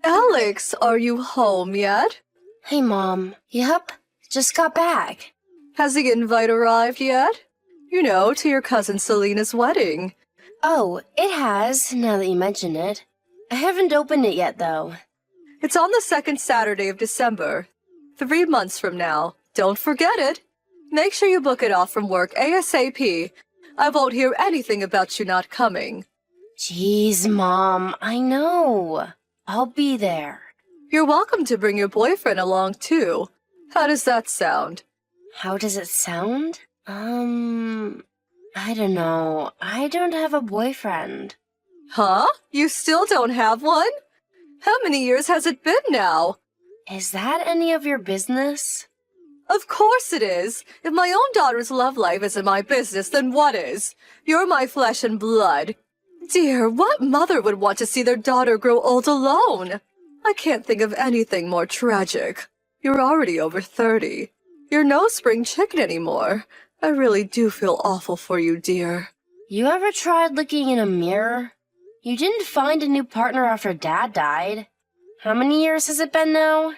Alex, are you home yet? Hey, Mom. Yep, just got back. Has the invite arrived yet? You know, to your cousin Selena's wedding. Oh, it has, now that you mention it. I haven't opened it yet, though. It's on the second Saturday of December. 3 months from now. Don't forget it. Make sure you book it off from work ASAP. I won't hear anything about you not coming. Jeez, Mom, I know. I'll be there. You're welcome to bring your boyfriend along, too. How does that sound? How does it sound? I don't know. I don't have a boyfriend. Huh? You still don't have one? How many years has it been now? Is that any of your business? Of course it is. If my own daughter's love life isn't my business, then what is? You're my flesh and blood. Dear, what mother would want to see their daughter grow old alone? I can't think of anything more tragic. You're already over 30. You're no spring chicken anymore. I really do feel awful for you, dear. You ever tried looking in a mirror? You didn't find a new partner after Dad died. How many years has it been now?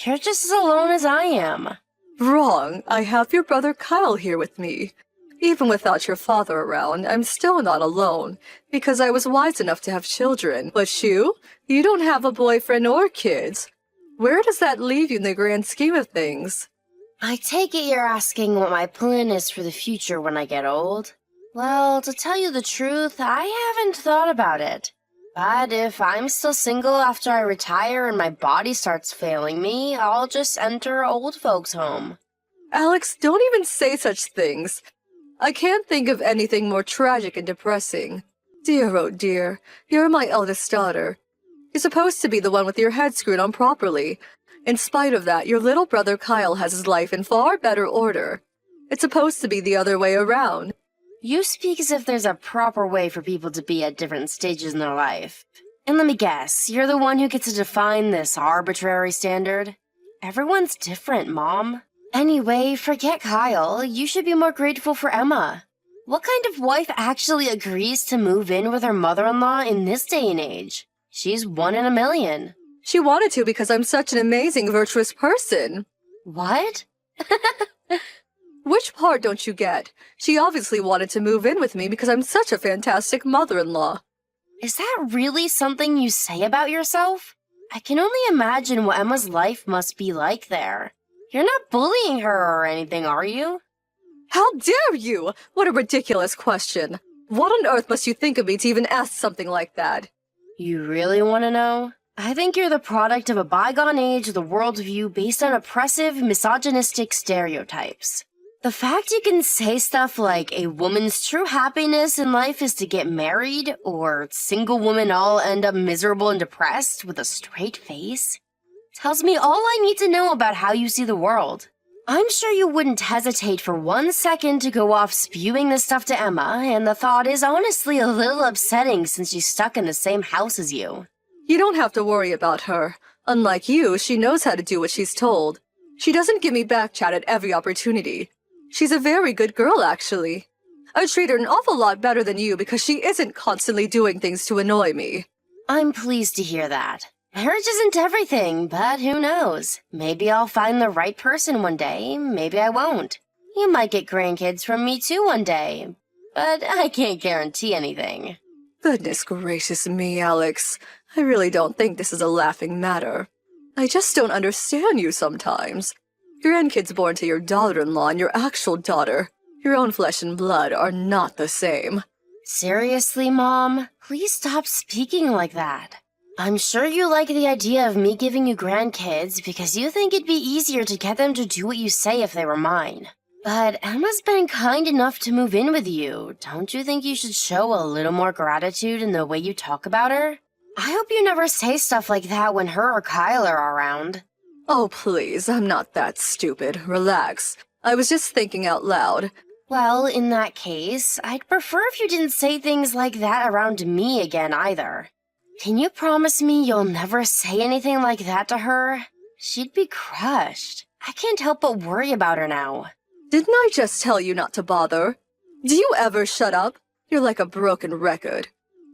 You're just as alone as I am. Wrong. I have your brother Kyle here with me. Even without your father around, I'm still not alone, because I was wise enough to have children. But you don't have a boyfriend or kids. Where does that leave you in the grand scheme of things? I take it you're asking what my plan is for the future when I get old. Well, to tell you the truth, I haven't thought about it. But if I'm still single after I retire and my body starts failing me, I'll just enter old folks' home. Alex, don't even say such things. I can't think of anything more tragic and depressing. Dear, oh dear, you're my eldest daughter. You're supposed to be the one with your head screwed on properly. In spite of that, your little brother Kyle has his life in far better order. It's supposed to be the other way around. You speak as if there's a proper way for people to be at different stages in their life. And let me guess, you're the one who gets to define this arbitrary standard? Everyone's different, Mom. Anyway, forget Kyle. You should be more grateful for Emma. What kind of wife actually agrees to move in with her mother-in-law in this day and age? She's 1 in a million. She wanted to because I'm such an amazing, virtuous person. What? Which part don't you get? She obviously wanted to move in with me because I'm such a fantastic mother-in-law. Is that really something you say about yourself? I can only imagine what Emma's life must be like there. You're not bullying her or anything, are you? How dare you! What a ridiculous question. What on earth must you think of me to even ask something like that? You really want to know? I think you're the product of a bygone age with a worldview based on oppressive, misogynistic stereotypes. The fact you can say stuff like a woman's true happiness in life is to get married, or single women all end up miserable and depressed with a straight face, tells me all I need to know about how you see the world. I'm sure you wouldn't hesitate for 1 second to go off spewing this stuff to Emma, and the thought is honestly a little upsetting since she's stuck in the same house as you. You don't have to worry about her. Unlike you, she knows how to do what she's told. She doesn't give me back chat at every opportunity. She's a very good girl, actually. I treat her an awful lot better than you because she isn't constantly doing things to annoy me. I'm pleased to hear that. Marriage isn't everything, but who knows? Maybe I'll find the right person one day, maybe I won't. You might get grandkids from me too one day, but I can't guarantee anything. Goodness gracious me, Alex. I really don't think this is a laughing matter. I just don't understand you sometimes. Grandkids born to your daughter-in-law and your actual daughter, your own flesh and blood, are not the same. Seriously, Mom? Please stop speaking like that. I'm sure you like the idea of me giving you grandkids because you think it'd be easier to get them to do what you say if they were mine. But Emma's been kind enough to move in with you. Don't you think you should show a little more gratitude in the way you talk about her? I hope you never say stuff like that when her or Kyle are around. Oh, please, I'm not that stupid. Relax. I was just thinking out loud. Well, in that case, I'd prefer if you didn't say things like that around me again either. Can you promise me you'll never say anything like that to her? She'd be crushed. I can't help but worry about her now. Didn't I just tell you not to bother? Do you ever shut up? You're like a broken record.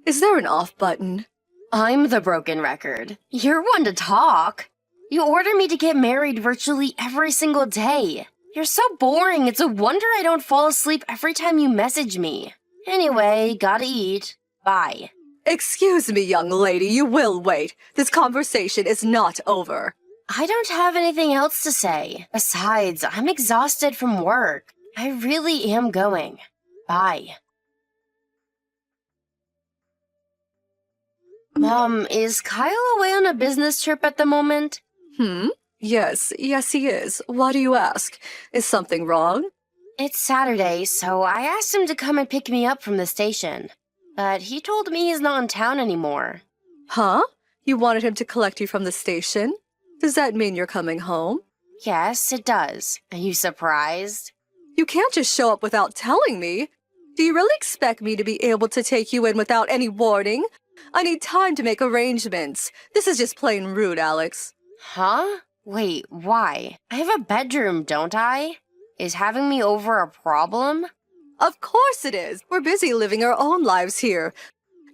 Is there an off button? I'm the broken record. You're one to talk. You order me to get married virtually every single day. You're so boring, it's a wonder I don't fall asleep every time you message me. Anyway, gotta eat. Bye. Excuse me, young lady, you will wait. This conversation is not over. I don't have anything else to say. Besides, I'm exhausted from work. I really am going. Bye. Mom, is Kyle away on a business trip at the moment? Yes, he is. Why do you ask? Is something wrong? It's Saturday, so I asked him to come and pick me up from the station. But he told me he's not in town anymore. Huh? You wanted him to collect you from the station? Does that mean you're coming home? Yes, it does. Are you surprised? You can't just show up without telling me. Do you really expect me to be able to take you in without any warning? I need time to make arrangements. This is just plain rude, Alex. Huh? Wait, why? I have a bedroom, don't I? Is having me over a problem? Of course it is. We're busy living our own lives here.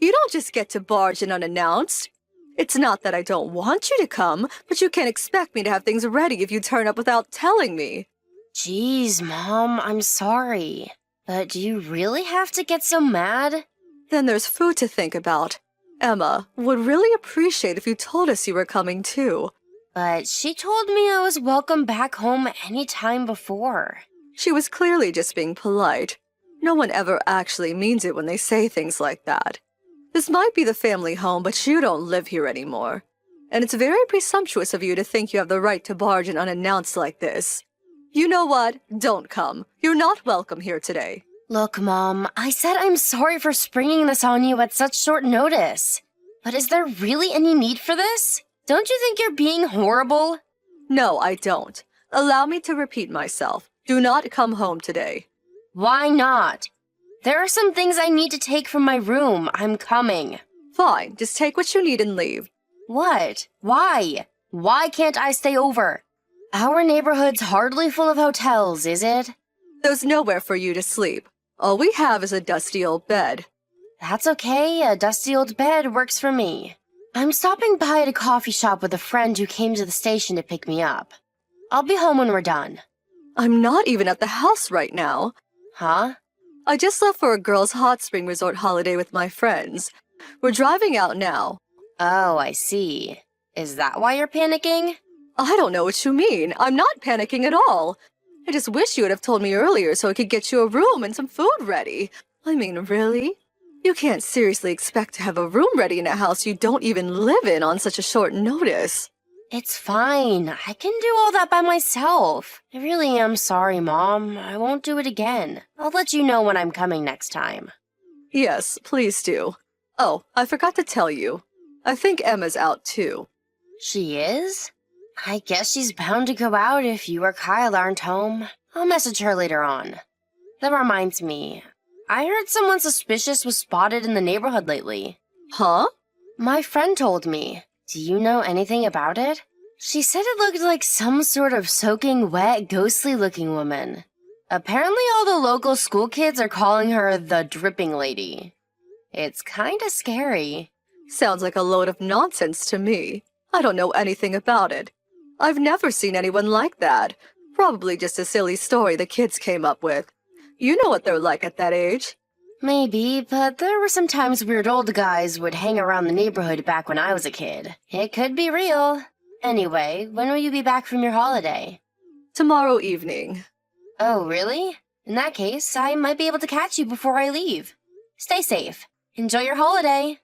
You don't just get to barge in unannounced. It's not that I don't want you to come, but you can't expect me to have things ready if you turn up without telling me. Jeez, Mom, I'm sorry. But do you really have to get so mad? Then there's food to think about. Emma would really appreciate if you told us you were coming too. But she told me I was welcome back home any time before. She was clearly just being polite. No one ever actually means it when they say things like that. This might be the family home, but you don't live here anymore. And it's very presumptuous of you to think you have the right to barge in unannounced like this. You know what? Don't come. You're not welcome here today. Look, Mom, I said I'm sorry for springing this on you at such short notice. But is there really any need for this? Don't you think you're being horrible? No, I don't. Allow me to repeat myself. Do not come home today. Why not? There are some things I need to take from my room. I'm coming. Fine, just take what you need and leave. What? Why? Why can't I stay over? Our neighborhood's hardly full of hotels, is it? There's nowhere for you to sleep. All we have is a dusty old bed. That's okay. A dusty old bed works for me. I'm stopping by at a coffee shop with a friend who came to the station to pick me up. I'll be home when we're done. I'm not even at the house right now. Huh? I just left for a girls' hot spring resort holiday with my friends. We're driving out now. Oh, I see. Is that why you're panicking? I don't know what you mean. I'm not panicking at all. I just wish you would have told me earlier so I could get you a room and some food ready. I mean, really? You can't seriously expect to have a room ready in a house you don't even live in on such a short notice. It's fine. I can do all that by myself. I really am sorry, Mom. I won't do it again. I'll let you know when I'm coming next time. Yes, please do. Oh, I forgot to tell you. I think Emma's out too. She is? I guess she's bound to go out if you or Kyle aren't home. I'll message her later on. That reminds me. I heard someone suspicious was spotted in the neighborhood lately. Huh? My friend told me. Do you know anything about it? She said it looked like some sort of soaking wet, ghostly-looking woman. Apparently all the local school kids are calling her the dripping lady. It's kinda scary. Sounds like a load of nonsense to me. I don't know anything about it. I've never seen anyone like that. Probably just a silly story the kids came up with. You know what they're like at that age. Maybe, but there were some times weird old guys would hang around the neighborhood back when I was a kid. It could be real. Anyway, when will you be back from your holiday? Tomorrow evening. Oh, really? In that case, I might be able to catch you before I leave. Stay safe. Enjoy your holiday.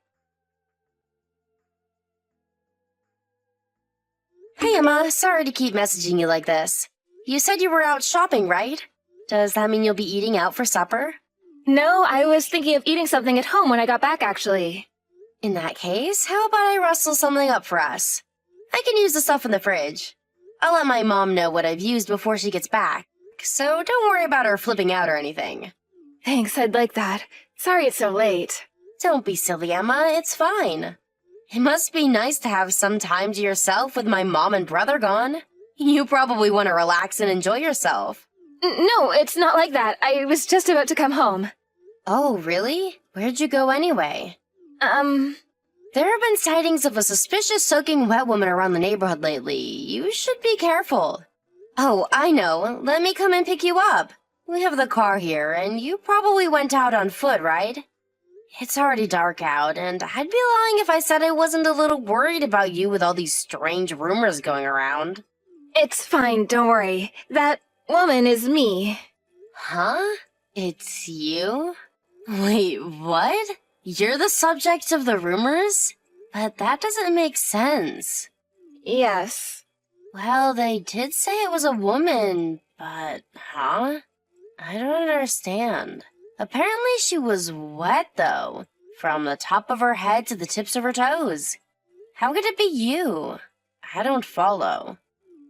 Hey, Emma. Sorry to keep messaging you like this. You said you were out shopping, right? Does that mean you'll be eating out for supper? No, I was thinking of eating something at home when I got back, actually. In that case, how about I rustle something up for us? I can use the stuff in the fridge. I'll let my mom know what I've used before she gets back, so don't worry about her flipping out or anything. Thanks, I'd like that. Sorry it's so late. Don't be silly, Emma. It's fine. It must be nice to have some time to yourself with my mom and brother gone. You probably want to relax and enjoy yourself. No, it's not like that. I was just about to come home. Oh, really? Where'd you go anyway? There have been sightings of a suspicious soaking wet woman around the neighborhood lately. You should be careful. Oh, I know. Let me come and pick you up. We have the car here, and you probably went out on foot, right? It's already dark out, and I'd be lying if I said I wasn't a little worried about you with all these strange rumors going around. It's fine, don't worry. That woman is me. Huh? It's you? Wait, what? You're the subject of the rumors? But that doesn't make sense. Yes. Well, they did say it was a woman, but, huh? I don't understand. Apparently she was wet, though, from the top of her head to the tips of her toes. How could it be you? I don't follow.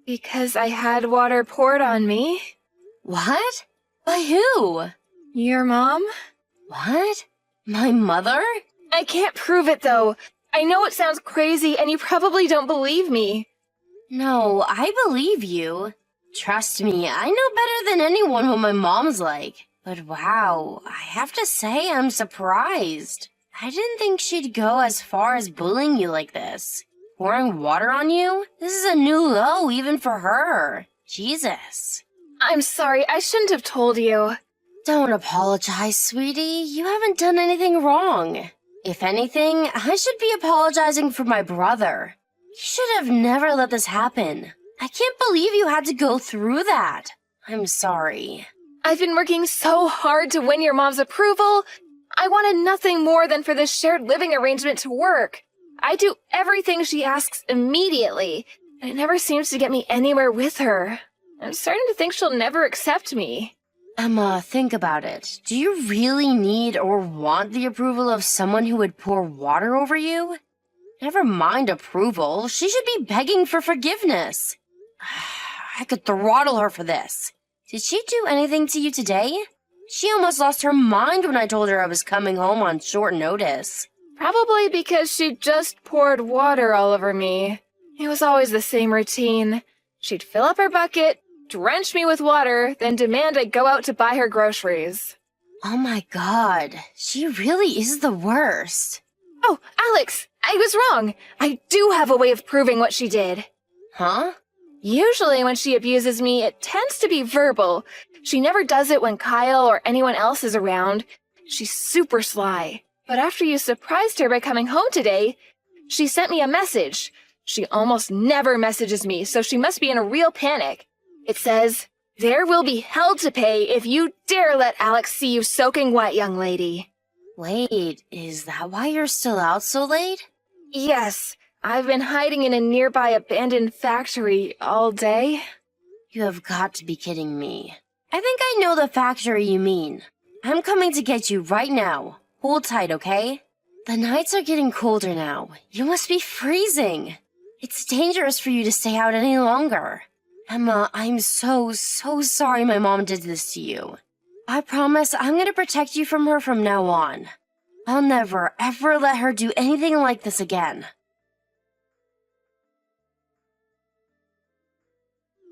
Because I had water poured on me. What? By who? Your mom? What? My mother? I can't prove it, though. I know it sounds crazy, and you probably don't believe me. No, I believe you. Trust me, I know better than anyone what my mom's like. But wow, I have to say I'm surprised. I didn't think she'd go as far as bullying you like this. Pouring water on you? This is a new low even for her. Jesus. I'm sorry, I shouldn't have told you. Don't apologize, sweetie. You haven't done anything wrong. If anything, I should be apologizing for my brother. You should have never let this happen. I can't believe you had to go through that. I'm sorry. I've been working so hard to win your mom's approval. I wanted nothing more than for this shared living arrangement to work. I do everything she asks immediately, and it never seems to get me anywhere with her. I'm starting to think she'll never accept me. Emma, think about it. Do you really need or want the approval of someone who would pour water over you? Never mind approval. She should be begging for forgiveness. I could throttle her for this. Did she do anything to you today? She almost lost her mind when I told her I was coming home on short notice. Probably because she just poured water all over me. It was always the same routine. She'd fill up her bucket, drench me with water, then demand I go out to buy her groceries. Oh my god, she really is the worst. Oh, Alex, I was wrong. I do have a way of proving what she did. Huh? Usually when she abuses me, it tends to be verbal. She never does it when Kyle or anyone else is around. She's super sly. But after you surprised her by coming home today, she sent me a message. She almost never messages me, so she must be in a real panic. It says, "There will be hell to pay if you dare let Alex see you soaking wet, young lady." Wait, is that why you're still out so late? Yes, I've been hiding in a nearby abandoned factory all day. You have got to be kidding me. I think I know the factory you mean. I'm coming to get you right now. Hold tight, okay? The nights are getting colder now. You must be freezing. It's dangerous for you to stay out any longer. Emma, I'm so sorry my mom did this to you. I promise I'm gonna protect you from her from now on. I'll never, ever let her do anything like this again.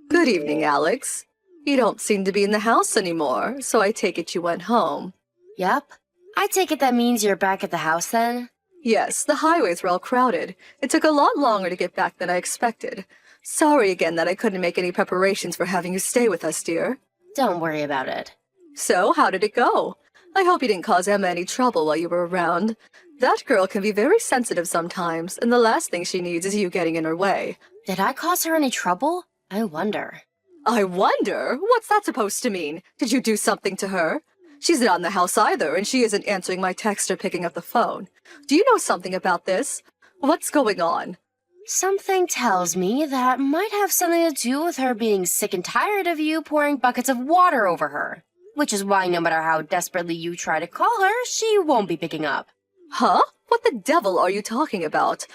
Good evening, Alex. You don't seem to be in the house anymore, so I take it you went home. Yep. I take it that means you're back at the house then? Yes, the highways were all crowded. It took a lot longer to get back than I expected. Sorry again that I couldn't make any preparations for having you stay with us, dear. Don't worry about it. So, how did it go? I hope you didn't cause Emma any trouble while you were around. That girl can be very sensitive sometimes, and the last thing she needs is you getting in her way. Did I cause her any trouble? I wonder. I wonder? What's that supposed to mean? Did you do something to her? She's not in the house either, and she isn't answering my text or picking up the phone. Do you know something about this? What's going on? Something tells me that might have something to do with her being sick and tired of you pouring buckets of water over her. Which is why no matter how desperately you try to call her, she won't be picking up. Huh? What the devil are you talking about?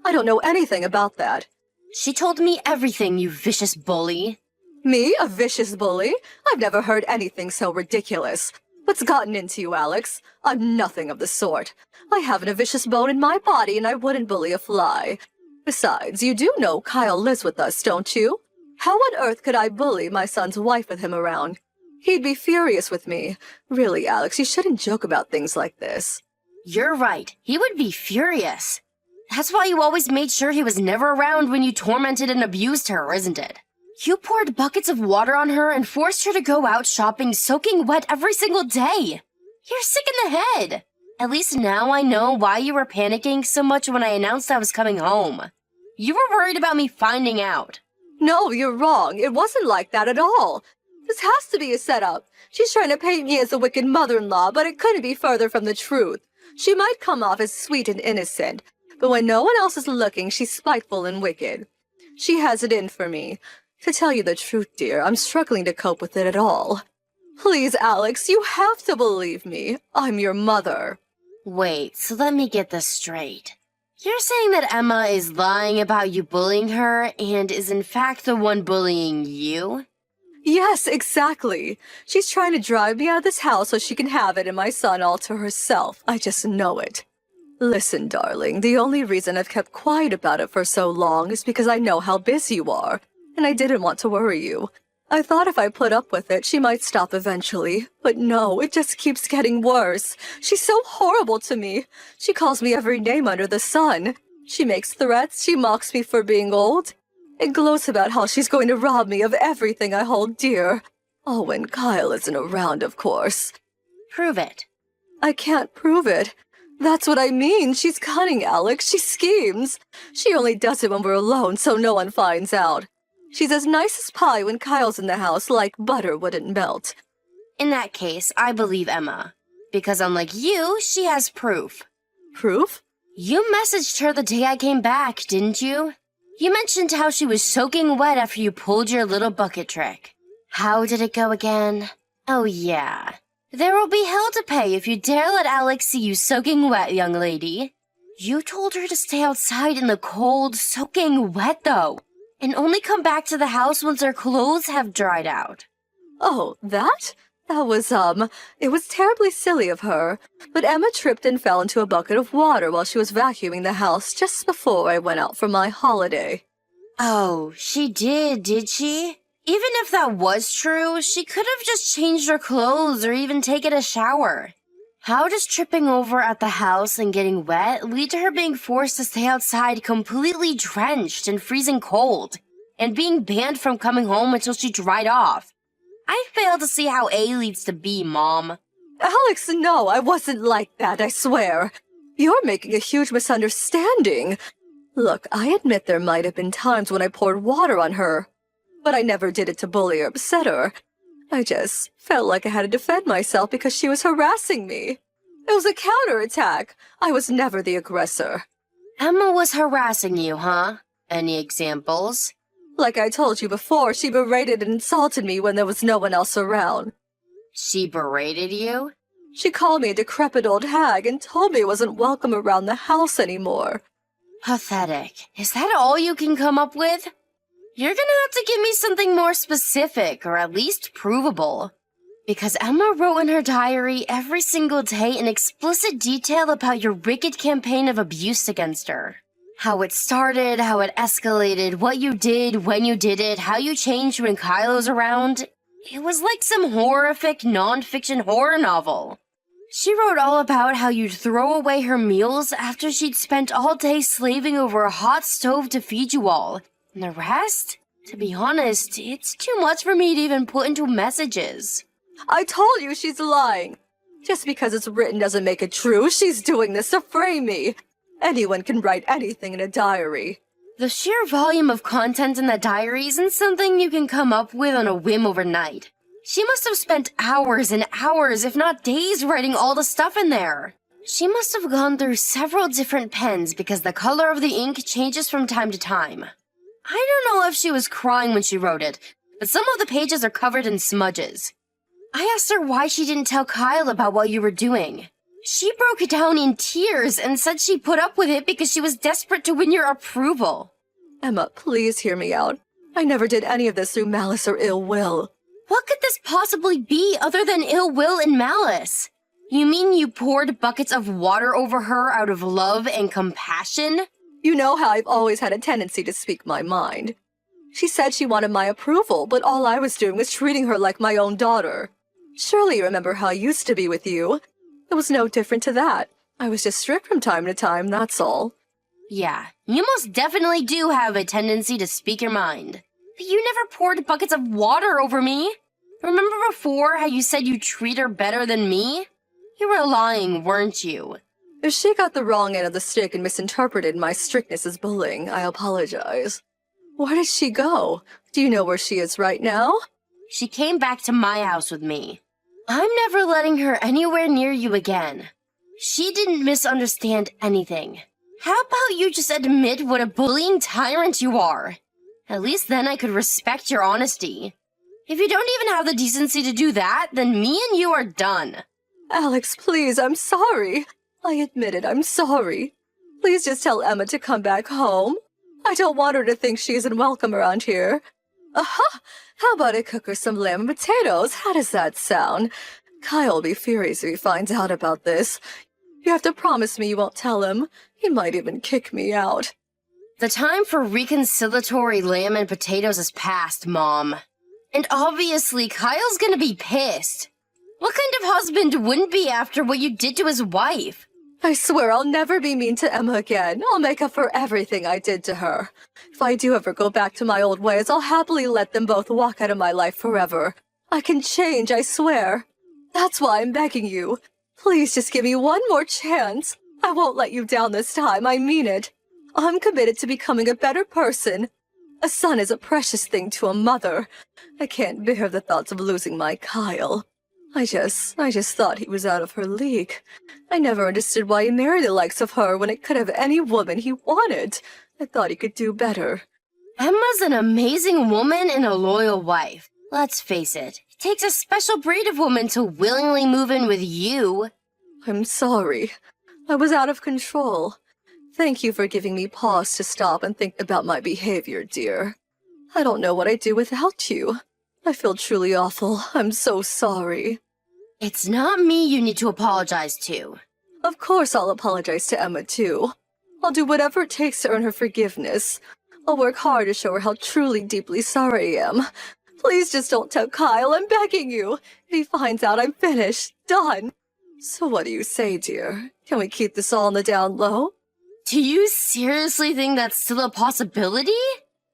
I don't know anything about that. She told me everything, you vicious bully. Me? A vicious bully? I've never heard anything so ridiculous. What's gotten into you, Alex? I'm nothing of the sort. I haven't a vicious bone in my body, and I wouldn't bully a fly. Besides, you do know Kyle lives with us, don't you? How on earth could I bully my son's wife with him around? He'd be furious with me. Really, Alex, you shouldn't joke about things like this. You're right. He would be furious. That's why you always made sure he was never around when you tormented and abused her, isn't it? You poured buckets of water on her and forced her to go out shopping soaking wet every single day. You're sick in the head. At least now I know why you were panicking so much when I announced I was coming home. You were worried about me finding out. No, you're wrong. It wasn't like that at all. This has to be a setup. She's trying to paint me as a wicked mother-in-law, but it couldn't be further from the truth. She might come off as sweet and innocent, but when no one else is looking, she's spiteful and wicked. She has it in for me. To tell you the truth, dear, I'm struggling to cope with it at all. Please, Alex, you have to believe me. I'm your mother. Wait, so let me get this straight. You're saying that Emma is lying about you bullying her and is in fact the one bullying you? Yes, exactly. She's trying to drive me out of this house so she can have it and my son all to herself. I just know it. Listen, darling, the only reason I've kept quiet about it for so long is because I know how busy you are, and I didn't want to worry you. I thought if I put up with it, she might stop eventually. But no, it just keeps getting worse. She's so horrible to me. She calls me every name under the sun. She makes threats, she mocks me for being old, and gloats about how she's going to rob me of everything I hold dear. Oh, when Kyle isn't around, of course. Prove it. I can't prove it. That's what I mean. She's cunning, Alex. She schemes. She only does it when we're alone so no one finds out. She's as nice as pie when Kyle's in the house, like butter wouldn't melt. In that case, I believe Emma. Because unlike you, she has proof. Proof? You messaged her the day I came back, didn't you? You mentioned how she was soaking wet after you pulled your little bucket trick. How did it go again? Oh yeah. There will be hell to pay if you dare let Alex see you soaking wet, young lady. You told her to stay outside in the cold, soaking wet though, and only come back to the house once her clothes have dried out. Oh, that? That was, it was terribly silly of her. But Emma tripped and fell into a bucket of water while she was vacuuming the house just before I went out for my holiday. Oh, she did she? Even if that was true, she could have just changed her clothes or even taken a shower. How does tripping over at the house and getting wet lead to her being forced to stay outside completely drenched and freezing cold, and being banned from coming home until she dried off? I fail to see how A leads to B, Mom. Alex, no, I wasn't like that, I swear. You're making a huge misunderstanding. Look, I admit there might have been times when I poured water on her, but I never did it to bully or upset her. I just felt like I had to defend myself because she was harassing me. It was a counterattack. I was never the aggressor. Emma was harassing you, huh? Any examples? Like I told you before, she berated and insulted me when there was no one else around. She berated you? She called me a decrepit old hag and told me I wasn't welcome around the house anymore. Pathetic. Is that all you can come up with? You're gonna have to give me something more specific, or at least provable. Because Emma wrote in her diary every single day in explicit detail about your wicked campaign of abuse against her. How it started, how it escalated, what you did, when you did it, how you changed when Kylo's around. It was like some horrific, non-fiction horror novel. She wrote all about how you'd throw away her meals after she'd spent all day slaving over a hot stove to feed you all. And the rest? To be honest, it's too much for me to even put into messages. I told you she's lying. Just because it's written doesn't make it true. She's doing this to frame me. Anyone can write anything in a diary. The sheer volume of content in that diary isn't something you can come up with on a whim overnight. She must have spent hours and hours, if not days, writing all the stuff in there. She must have gone through several different pens because the color of the ink changes from time to time. I don't know if she was crying when she wrote it, but some of the pages are covered in smudges. I asked her why she didn't tell Kyle about what you were doing. She broke down in tears and said she put up with it because she was desperate to win your approval. Emma, please hear me out. I never did any of this through malice or ill will. What could this possibly be other than ill will and malice? You mean you poured buckets of water over her out of love and compassion? You know how I've always had a tendency to speak my mind. She said she wanted my approval, but all I was doing was treating her like my own daughter. Surely you remember how I used to be with you. It was no different to that. I was just strict from time to time, that's all. Yeah, you most definitely do have a tendency to speak your mind. But you never poured buckets of water over me. Remember before how you said you treat her better than me? You were lying, weren't you? If she got the wrong end of the stick and misinterpreted my strictness as bullying, I apologize. Where did she go? Do you know where she is right now? She came back to my house with me. I'm never letting her anywhere near you again. She didn't misunderstand anything. How about you just admit what a bullying tyrant you are? At least then I could respect your honesty. If you don't even have the decency to do that, then me and you are done. Alex, please, I'm sorry. I admit it, I'm sorry. Please just tell Emma to come back home. I don't want her to think she isn't welcome around here. Aha! How about I cook her some lamb and potatoes? How does that sound? Kyle will be furious if he finds out about this. You have to promise me you won't tell him. He might even kick me out. The time for reconciliatory lamb and potatoes has passed, Mom. And obviously, Kyle's gonna be pissed. What kind of husband wouldn't be after what you did to his wife? I swear I'll never be mean to Emma again. I'll make up for everything I did to her. If I do ever go back to my old ways, I'll happily let them both walk out of my life forever. I can change, I swear. That's why I'm begging you. Please just give me one more chance. I won't let you down this time, I mean it. I'm committed to becoming a better person. A son is a precious thing to a mother. I can't bear the thoughts of losing my Kyle. I just thought he was out of her league. I never understood why he married the likes of her when it could have any woman he wanted. I thought he could do better. Emma's an amazing woman and a loyal wife. Let's face it, it takes a special breed of woman to willingly move in with you. I'm sorry. I was out of control. Thank you for giving me pause to stop and think about my behavior, dear. I don't know what I'd do without you. I feel truly awful. I'm so sorry. It's not me you need to apologize to. Of course I'll apologize to Emma, too. I'll do whatever it takes to earn her forgiveness. I'll work hard to show her how truly, deeply sorry I am. Please just don't tell Kyle, I'm begging you. If he finds out, I'm finished. Done. So what do you say, dear? Can we keep this all on the down low? Do you seriously think that's still a possibility?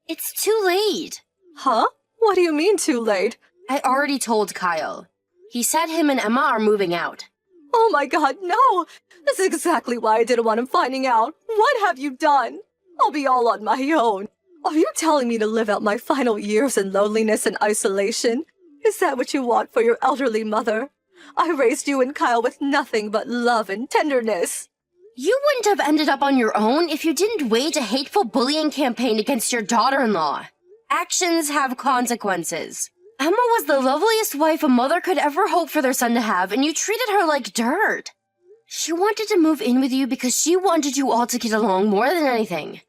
It's too late. Huh? What do you mean too late? I already told Kyle. He said him and Emma are moving out. Oh my god, no! This is exactly why I didn't want him finding out. What have you done? I'll be all on my own. Are you telling me to live out my final years in loneliness and isolation? Is that what you want for your elderly mother? I raised you and Kyle with nothing but love and tenderness. You wouldn't have ended up on your own if you didn't wage a hateful bullying campaign against your daughter-in-law. Actions have consequences. Emma was the loveliest wife a mother could ever hope for their son to have, and you treated her like dirt. She wanted to move in with you because she wanted you all to get along more than anything.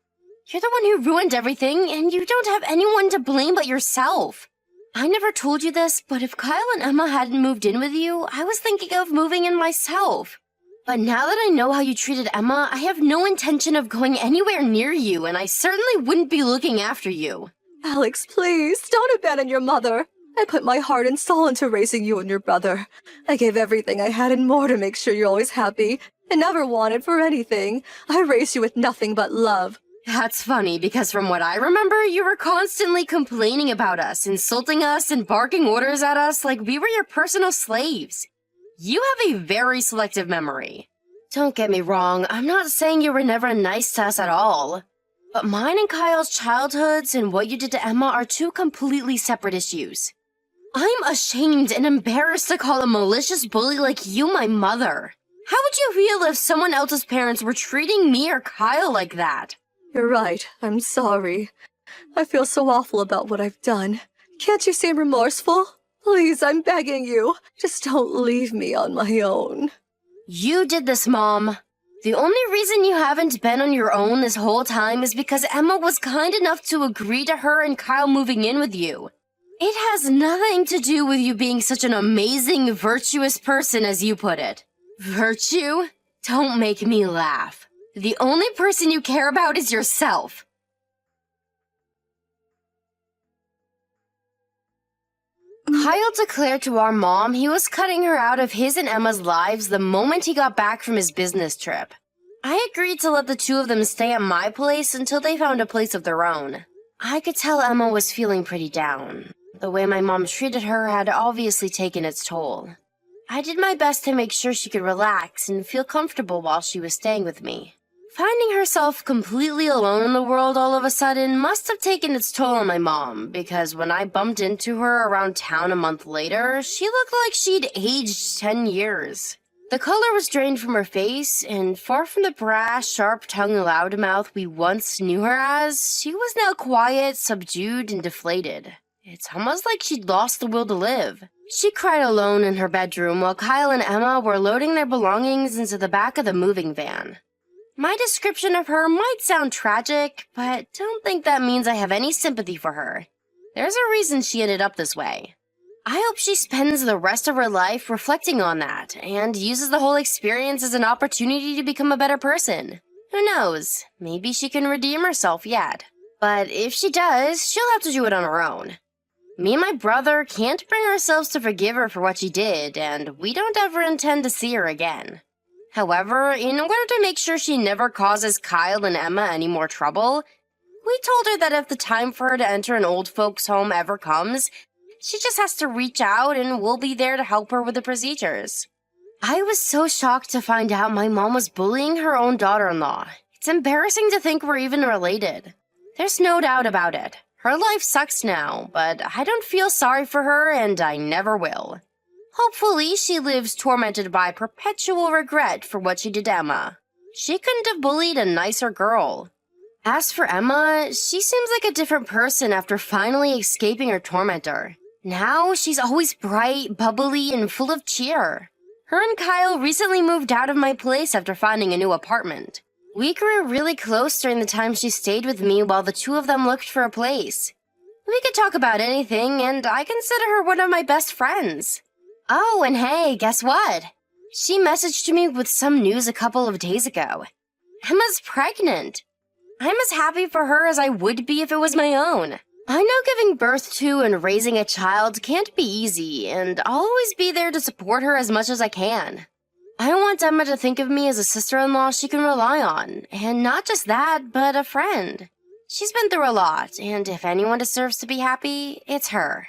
You're the one who ruined everything, and you don't have anyone to blame but yourself. I never told you this, but if Kyle and Emma hadn't moved in with you, I was thinking of moving in myself. But now that I know how you treated Emma, I have no intention of going anywhere near you, and I certainly wouldn't be looking after you. Alex, please, don't abandon your mother. I put my heart and soul into raising you and your brother. I gave everything I had and more to make sure you're always happy, and never wanted for anything. I raised you with nothing but love. That's funny, because from what I remember, you were constantly complaining about us, insulting us, and barking orders at us like we were your personal slaves. You have a very selective memory. Don't get me wrong, I'm not saying you were never nice to us at all. But mine and Kyle's childhoods and what you did to Emma are two completely separate issues. I'm ashamed and embarrassed to call a malicious bully like you my mother. How would you feel if someone else's parents were treating me or Kyle like that? You're right. I'm sorry. I feel so awful about what I've done. Can't you seem remorseful? Please, I'm begging you. Just don't leave me on my own. You did this, Mom. The only reason you haven't been on your own this whole time is because Emma was kind enough to agree to her and Kyle moving in with you. It has nothing to do with you being such an amazing, virtuous person as you put it. Virtue? Don't make me laugh. The only person you care about is yourself. Kyle declared to our mom he was cutting her out of his and Emma's lives the moment he got back from his business trip. I agreed to let the two of them stay at my place until they found a place of their own. I could tell Emma was feeling pretty down. The way my mom treated her had obviously taken its toll. I did my best to make sure she could relax and feel comfortable while she was staying with me. Finding herself completely alone in the world all of a sudden must have taken its toll on my mom, because when I bumped into her around town a month later, she looked like she'd aged 10 years. The color was drained from her face, and far from the brash, sharp-tongued loudmouth we once knew her as, she was now quiet, subdued, and deflated. It's almost like she'd lost the will to live. She cried alone in her bedroom while Kyle and Emma were loading their belongings into the back of the moving van. My description of her might sound tragic, but don't think that means I have any sympathy for her. There's a reason she ended up this way. I hope she spends the rest of her life reflecting on that, and uses the whole experience as an opportunity to become a better person. Who knows, maybe she can redeem herself yet. But if she does, she'll have to do it on her own. Me and my brother can't bring ourselves to forgive her for what she did, and we don't ever intend to see her again. However, in order to make sure she never causes Kyle and Emma any more trouble, we told her that if the time for her to enter an old folks' home ever comes, she just has to reach out and we'll be there to help her with the procedures. I was so shocked to find out my mom was bullying her own daughter-in-law. It's embarrassing to think we're even related. There's no doubt about it. Her life sucks now, but I don't feel sorry for her and I never will. Hopefully, she lives tormented by perpetual regret for what she did to Emma. She couldn't have bullied a nicer girl. As for Emma, she seems like a different person after finally escaping her tormentor. Now, she's always bright, bubbly, and full of cheer. Her and Kyle recently moved out of my place after finding a new apartment. We grew really close during the time she stayed with me while the two of them looked for a place. We could talk about anything, and I consider her one of my best friends. Oh, and hey, guess what? She messaged me with some news a couple of days ago. Emma's pregnant. I'm as happy for her as I would be if it was my own. I know giving birth to and raising a child can't be easy, and I'll always be there to support her as much as I can. I want Emma to think of me as a sister-in-law she can rely on, and not just that, but a friend. She's been through a lot, and if anyone deserves to be happy, it's her.